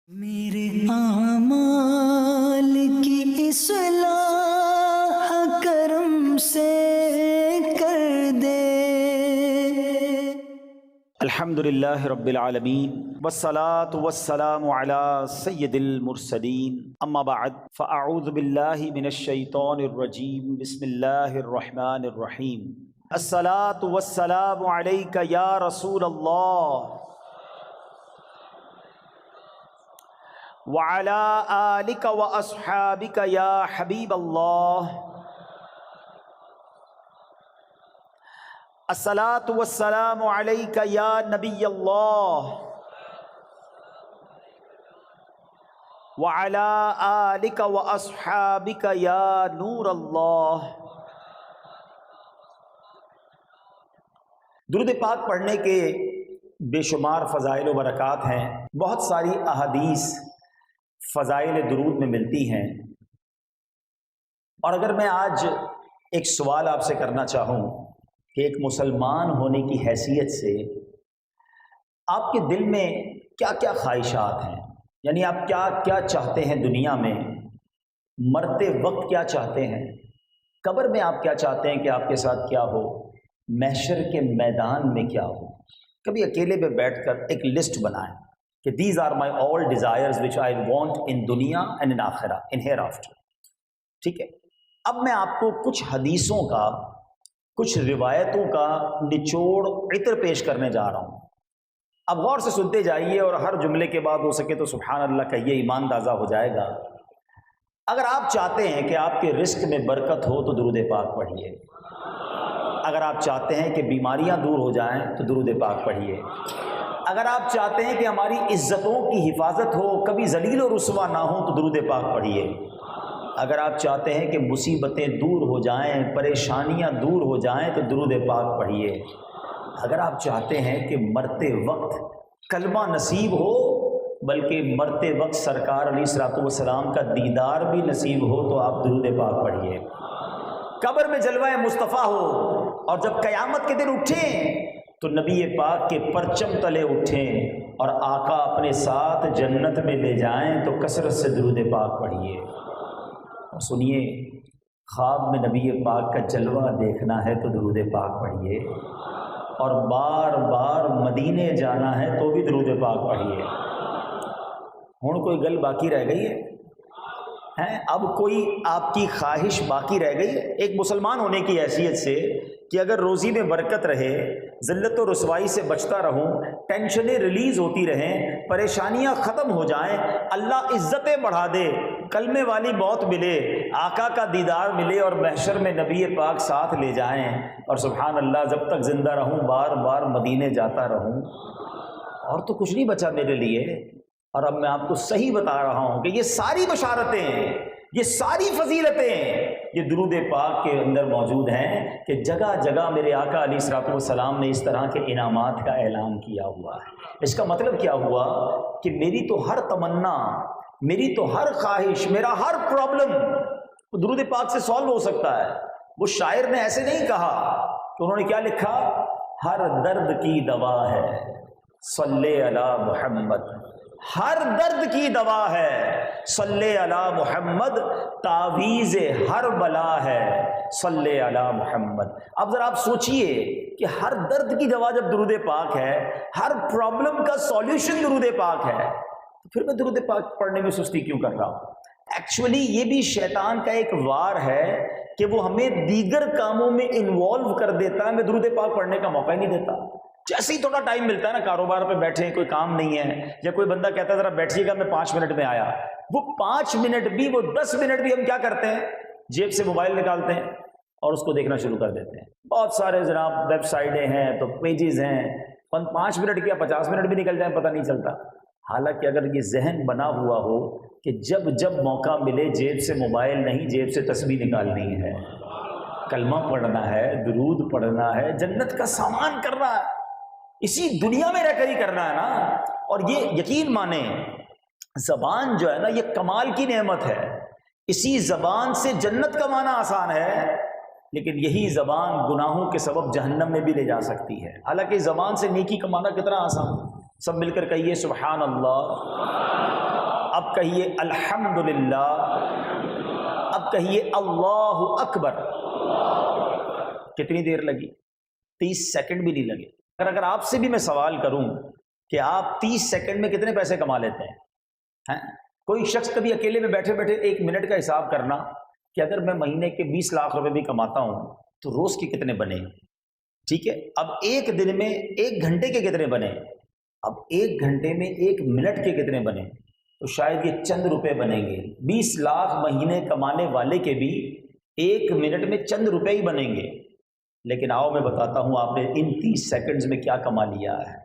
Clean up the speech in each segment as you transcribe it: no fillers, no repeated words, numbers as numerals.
میرے اعمال کی اصلاح کرم سے کر دے۔ الحمدللہ رب العالمین والصلاة والسلام علی سید المرسلین، اما بعد فاعوذ باللہ من الشیطان الرجیم، بسم اللہ الرحمن الرحیم۔ الصلاة والسلام علیک یا رسول اللہ وعلی آلک واصحابک یا حبیب اللہ۔ الصلاۃ والسلام علیک یا نبی اللہ وعلی آلک واصحابک یا نور اللہ۔ درود پاک پڑھنے کے بے شمار فضائل و برکات ہیں، بہت ساری احادیث فضائل درود میں ملتی ہیں، اور اگر میں آج ایک سوال آپ سے کرنا چاہوں کہ ایک مسلمان ہونے کی حیثیت سے آپ کے دل میں کیا کیا خواہشات ہیں، یعنی آپ کیا کیا چاہتے ہیں دنیا میں، مرتے وقت کیا چاہتے ہیں، قبر میں آپ کیا چاہتے ہیں کہ آپ کے ساتھ کیا ہو، محشر کے میدان میں کیا ہو، کبھی اکیلے پہ بیٹھ کر ایک لسٹ بنائیں کہ these are my all desires which I want in دنیا اینڈ ان آخرہ ان ہیئر آفٹر۔ ٹھیک ہے، اب میں آپ کو کچھ حدیثوں کا، کچھ روایتوں کا نچوڑ عطر پیش کرنے جا رہا ہوں۔ اب غور سے سنتے جائیے، اور ہر جملے کے بعد ہو سکے تو سبحان اللہ کہیے، ایمان تازہ ہو جائے گا۔ اگر آپ چاہتے ہیں کہ آپ کے رزق میں برکت ہو تو درود پاک پڑھیے، اگر آپ چاہتے ہیں کہ بیماریاں دور ہو جائیں تو درود پاک پڑھیے، اگر آپ چاہتے ہیں کہ ہماری عزتوں کی حفاظت ہو، کبھی ذلیل و رسوا نہ ہو تو درود پاک پڑھیے، اگر آپ چاہتے ہیں کہ مصیبتیں دور ہو جائیں، پریشانیاں دور ہو جائیں تو درود پاک پڑھیے، اگر آپ چاہتے ہیں کہ مرتے وقت کلمہ نصیب ہو، بلکہ مرتے وقت سرکار علیہ الصلوۃ والسلام کا دیدار بھی نصیب ہو تو آپ درود پاک پڑھیے، قبر میں جلوہ مصطفیٰ ہو، اور جب قیامت کے دن اٹھیں تو نبی پاک کے پرچم تلے اٹھیں اور آقا اپنے ساتھ جنت میں لے جائیں تو کثرت سے درود پاک پڑھیے۔ اور سنیے، خواب میں نبی پاک کا جلوہ دیکھنا ہے تو درود پاک پڑھیے، اور بار بار مدینے جانا ہے تو بھی درود پاک پڑھیے۔ ہن کوئی گل باقی رہ گئی ہے؟ اب کوئی آپ کی خواہش باقی رہ گئی ہے ایک مسلمان ہونے کی حیثیت سے کہ اگر روزی میں برکت رہے، ذلت و رسوائی سے بچتا رہوں، ٹینشنیں ریلیز ہوتی رہیں، پریشانیاں ختم ہو جائیں، اللہ عزتیں بڑھا دے، کلمے والی موت ملے، آقا کا دیدار ملے، اور محشر میں نبی پاک ساتھ لے جائیں، اور سبحان اللہ جب تک زندہ رہوں بار بار مدینے جاتا رہوں، اور تو کچھ نہیں بچا میرے لیے۔ اور اب میں آپ کو صحیح بتا رہا ہوں کہ یہ ساری بشارتیں، یہ ساری فضیلتیں یہ درود پاک کے اندر موجود ہیں، کہ جگہ جگہ میرے آقا علیہ الصلوۃ والسلام نے اس طرح کے انعامات کا اعلان کیا ہوا ہے۔ اس کا مطلب کیا ہوا کہ میری تو ہر تمنا، میری تو ہر خواہش، میرا ہر پرابلم درود پاک سے سالو ہو سکتا ہے۔ وہ شاعر نے ایسے نہیں کہا کہ انہوں نے کیا لکھا، ہر درد کی دوا ہے صلی علی محمد، ہر درد کی دوا ہے صلی علی محمد، تعویذ ہر بلا ہے صلی علی محمد۔ اب ذرا آپ سوچئے کہ ہر درد کی دوا جب درود پاک ہے، ہر پرابلم کا سولوشن درود پاک ہے، تو پھر میں درود پاک پڑھنے میں سستی کیوں کر رہا ہوں؟ ایکچولی یہ بھی شیطان کا ایک وار ہے کہ وہ ہمیں دیگر کاموں میں انوالو کر دیتا ہے، ہمیں درود پاک پڑھنے کا موقع ہی نہیں دیتا۔ جیسے ہی تھوڑا ٹائم ملتا ہے نا، کاروبار پہ بیٹھے، کوئی کام نہیں ہے، یا کوئی بندہ کہتا ہے ذرا بیٹھیے گا میں 5 منٹ میں آیا، وہ 5 منٹ بھی، وہ 10 منٹ بھی ہم کیا کرتے ہیں، جیب سے موبائل نکالتے ہیں اور اس کو دیکھنا شروع کر دیتے ہیں۔ بہت سارے جناب ویب سائٹیں ہیں تو پیجز ہیں، 5 منٹ کیا 50 منٹ بھی نکل جائیں پتہ نہیں چلتا۔ حالانکہ اگر یہ ذہن بنا ہوا ہو کہ جب جب موقع ملے جیب سے موبائل نہیں، جیب سے تسبیح نکالنی ہے، کلمہ پڑھنا ہے، درود پڑھنا ہے، جنت کا سامان کرنا ہے، اسی دنیا میں رہ کر ہی کرنا ہے نا۔ اور یہ یقین مانیں، زبان جو ہے نا یہ کمال کی نعمت ہے، اسی زبان سے جنت کمانا آسان ہے، لیکن یہی زبان گناہوں کے سبب جہنم میں بھی لے جا سکتی ہے۔ حالانکہ زبان سے نیکی کمانا کتنا آسان، سب مل کر کہیے سبحان اللہ۔ کہیے الحمدللہ، اب کہیے اللہ اکبر۔ کتنی دیر لگی؟ 30 سیکنڈ بھی نہیں لگے۔ اگر آپ سے بھی میں سوال کروں کہ آپ 30 سیکنڈ میں کتنے پیسے کما لیتے ہیں؟ کوئی شخص کبھی اکیلے میں بیٹھے بیٹھے 1 منٹ کا حساب کرنا کہ اگر میں مہینے کے 20 لاکھ روپے بھی کماتا ہوں تو روز کے کتنے بنے؟ ٹھیک ہے، اب ایک دن میں 1 گھنٹے کے کتنے بنے؟ اب 1 گھنٹے میں 1 منٹ کے کتنے بنے؟ تو شاید یہ چند روپے بنیں گے۔ 20 لاکھ مہینے کمانے والے کے بھی 1 منٹ میں چند روپے ہی بنیں گے۔ لیکن آؤ میں بتاتا ہوں آپ نے ان 30 سیکنڈز میں کیا کما لیا ہے۔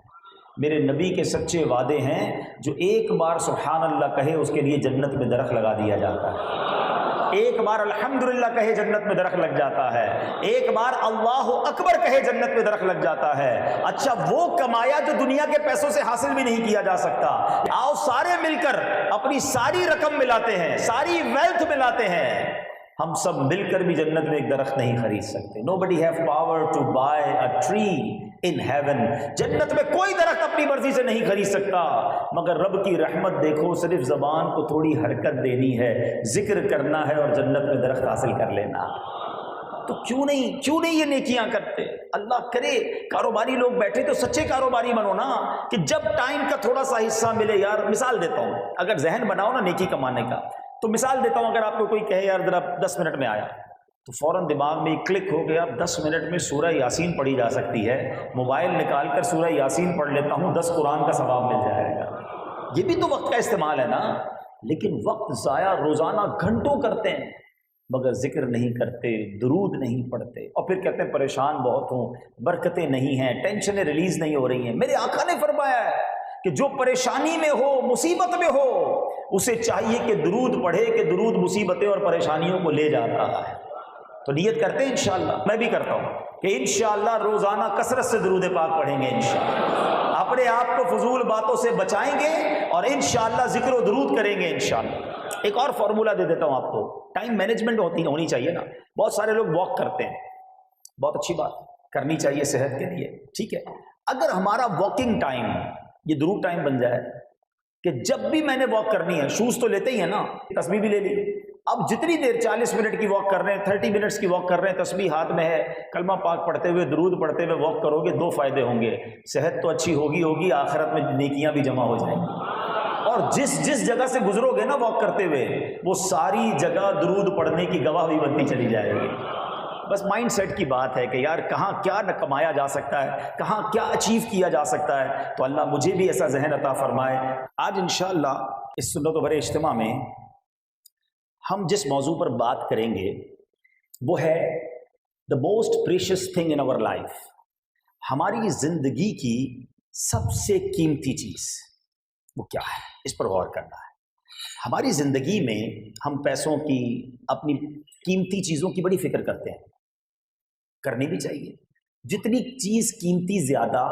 میرے نبی کے سچے وعدے ہیں، جو ایک بار سبحان اللہ کہے اس کے لیے جنت میں درخت لگا دیا جاتا ہے، ایک بار الحمدللہ کہے جنت میں درخت لگ جاتا ہے، ایک بار اللہ اکبر کہے جنت میں درخت لگ جاتا ہے۔ اچھا، وہ کمایا جو دنیا کے پیسوں سے حاصل بھی نہیں کیا جا سکتا۔ آؤ سارے مل کر اپنی ساری رقم ملاتے ہیں، ساری ویلتھ ملاتے ہیں، ہم سب مل کر بھی جنت میں ایک درخت نہیں خرید سکتے۔ Nobody have power to buy a tree in heaven۔ جنت میں کوئی درخت اپنی مرضی سے نہیں خرید سکتا، مگر رب کی رحمت دیکھو، صرف زبان کو تھوڑی حرکت دینی ہے، ذکر کرنا ہے اور جنت میں درخت حاصل کر لینا۔ تو کیوں نہیں یہ نیکیاں کرتے؟ اللہ کرے کاروباری لوگ بیٹھے تو سچے کاروباری بنو نا، کہ جب ٹائم کا تھوڑا سا حصہ ملے۔ یار مثال دیتا ہوں، اگر ذہن بناؤ نا نیکی کمانے کا، تو مثال دیتا ہوں، اگر آپ کو کوئی کہے یار ذرا 10 منٹ میں آیا، تو فوراً دماغ میں ایک کلک ہو گیا 10 منٹ میں سورہ یاسین پڑھی جا سکتی ہے، موبائل نکال کر سورہ یاسین پڑھ لیتا ہوں، 10 قرآن کا ثواب مل جائے گا۔ یہ بھی تو وقت کا استعمال ہے نا۔ لیکن وقت ضائع روزانہ گھنٹوں کرتے ہیں، مگر ذکر نہیں کرتے، درود نہیں پڑھتے، اور پھر کہتے ہیں پریشان بہت ہوں، برکتیں نہیں ہیں، ٹینشنیں ریلیز نہیں ہو رہی ہیں۔ میرے آقا نے فرمایا ہے کہ جو پریشانی میں ہو، مصیبت میں ہو، اسے چاہیے کہ درود پڑھے، کہ درود مصیبتیں اور پریشانیوں کو لے جاتا ہے۔ تو نیت کرتے ہیں انشاءاللہ، میں بھی کرتا ہوں کہ انشاءاللہ روزانہ کثرت سے درود پاک پڑھیں گے، انشاءاللہ اپنے آپ کو فضول باتوں سے بچائیں گے اور انشاءاللہ ذکر و درود کریں گے انشاءاللہ۔ ایک اور فارمولہ دے دیتا ہوں آپ کو، ٹائم مینجمنٹ ہونی چاہیے نا۔ بہت سارے لوگ واک کرتے ہیں، بہت اچھی بات، کرنی چاہیے صحت کے لیے، ٹھیک ہے۔ اگر ہمارا واکنگ ٹائم یہ درود ٹائم بن جائے کہ جب بھی میں نے واک کرنی ہے، شوز تو لیتے ہی ہیں نا، تسبیح بھی لے لی، اب جتنی دیر 40 منٹ کی واک کر رہے ہیں، 30 منٹس کی واک کر رہے ہیں، تسبیح ہاتھ میں ہے، کلمہ پاک پڑھتے ہوئے، درود پڑھتے ہوئے واک کرو گے، 2 فائدے ہوں گے، صحت تو اچھی ہوگی، آخرت میں نیکیاں بھی جمع ہو جائیں گی، اور جس جگہ سے گزرو گے نا واک کرتے ہوئے، وہ ساری جگہ درود پڑھنے کی گواہ بھی بنتی چلی جائے گی۔ بس مائنڈ سیٹ کی بات ہے کہ یار کہاں کیا نہ کمایا جا سکتا ہے، کہاں کیا اچیو کیا جا سکتا ہے، تو اللہ مجھے بھی ایسا ذہن عطا فرمائے۔ آج انشاءاللہ اس سنت و بھرے اجتماع میں ہم جس موضوع پر بات کریں گے وہ ہے the most precious thing in our life، ہماری زندگی کی سب سے قیمتی چیز وہ کیا ہے، اس پر غور کرنا ہے۔ ہماری زندگی میں ہم پیسوں کی، اپنی قیمتی چیزوں کی بڑی فکر کرتے ہیں، کرنی بھی چاہیے۔ جتنی چیز قیمتی زیادہ،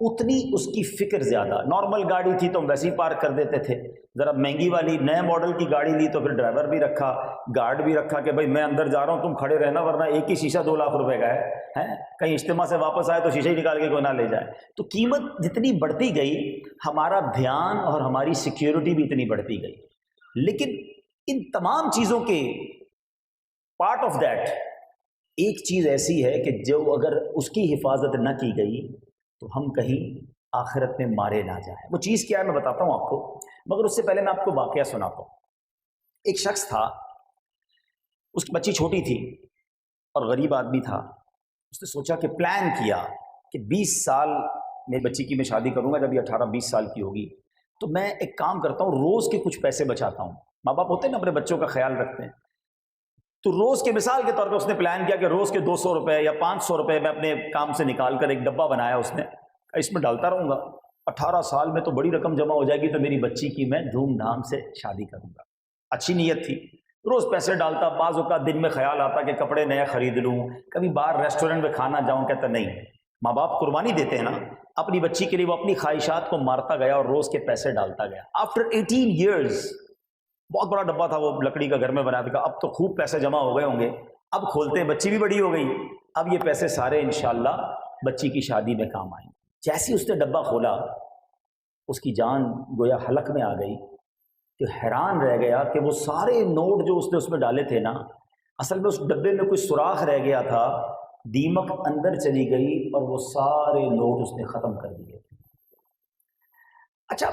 اتنی اس کی فکر زیادہ۔ نارمل گاڑی تھی تو ہم ویسے ہی پارک کر دیتے تھے، ذرا مہنگی والی نئے ماڈل کی گاڑی لی تو پھر ڈرائیور بھی رکھا، گارڈ بھی رکھا کہ بھائی میں اندر جا رہا ہوں، تم کھڑے رہنا، ورنہ ایک ہی شیشہ 2 لاکھ روپے کا ہے، کہیں اجتماع سے واپس آئے تو شیشہ ہی نکال کے کوئی نہ لے جائے۔ تو قیمت جتنی بڑھتی گئی، ہمارا دھیان اور ہماری سیکیورٹی بھی اتنی بڑھتی گئی۔ لیکن ان تمام چیزوں کے پارٹ آف دیٹ ایک چیز ایسی ہے کہ جو اگر اس کی حفاظت نہ کی گئی تو ہم کہیں آخرت میں مارے نہ جائیں۔ وہ چیز کیا ہے میں بتاتا ہوں آپ کو، مگر اس سے پہلے میں آپ کو واقعہ سناتا ہوں۔ ایک شخص تھا، اس کی بچی چھوٹی تھی اور غریب آدمی تھا۔ اس نے سوچا کہ پلان کیا کہ 20 سال میری بچی کی میں شادی کروں گا، جب یہ 18-20 سال کی ہوگی تو میں ایک کام کرتا ہوں، روز کے کچھ پیسے بچاتا ہوں۔ ماں باپ ہوتے ہیں نا، اپنے بچوں کا خیال رکھتے ہیں، تو روز کے مثال کے طور پہ اس نے پلان کیا کہ روز کے 200 روپے یا 500 روپے میں اپنے کام سے نکال کر ایک ڈبہ بنایا اس نے، اس میں ڈالتا رہوں گا، 18 سال میں تو بڑی رقم جمع ہو جائے گی تو میری بچی کی میں دھوم دھام سے شادی کروں گا۔ اچھی نیت تھی، روز پیسے ڈالتا، بعض اوقات دن میں خیال آتا کہ کپڑے نئے خرید لوں، کبھی باہر ریسٹورنٹ میں کھانا جاؤں، کہتا نہیں، ماں باپ قربانی دیتے ہیں نا اپنی بچی کے لیے، وہ اپنی خواہشات کو مارتا گیا اور روز کے پیسے ڈالتا گیا۔ آفٹر 18 ایئرز، بہت بڑا ڈبہ تھا وہ لکڑی کا، گھر میں بنایا تھا، اب تو خوب پیسے جمع ہو گئے ہوں گے، اب کھولتے ہیں، بچی بھی بڑی ہو گئی، اب یہ پیسے سارے انشاءاللہ بچی کی شادی میں کام آئیں گے۔ جیسے اس نے ڈبہ کھولا، اس کی جان گویا حلق میں آ گئی، کہ حیران رہ گیا کہ وہ سارے نوٹ جو اس نے اس میں ڈالے تھے نا، اصل میں اس ڈبے میں کوئی سوراخ رہ گیا تھا، دیمک اندر چلی گئی اور وہ سارے نوٹ اس نے ختم کر دیے۔ اچھا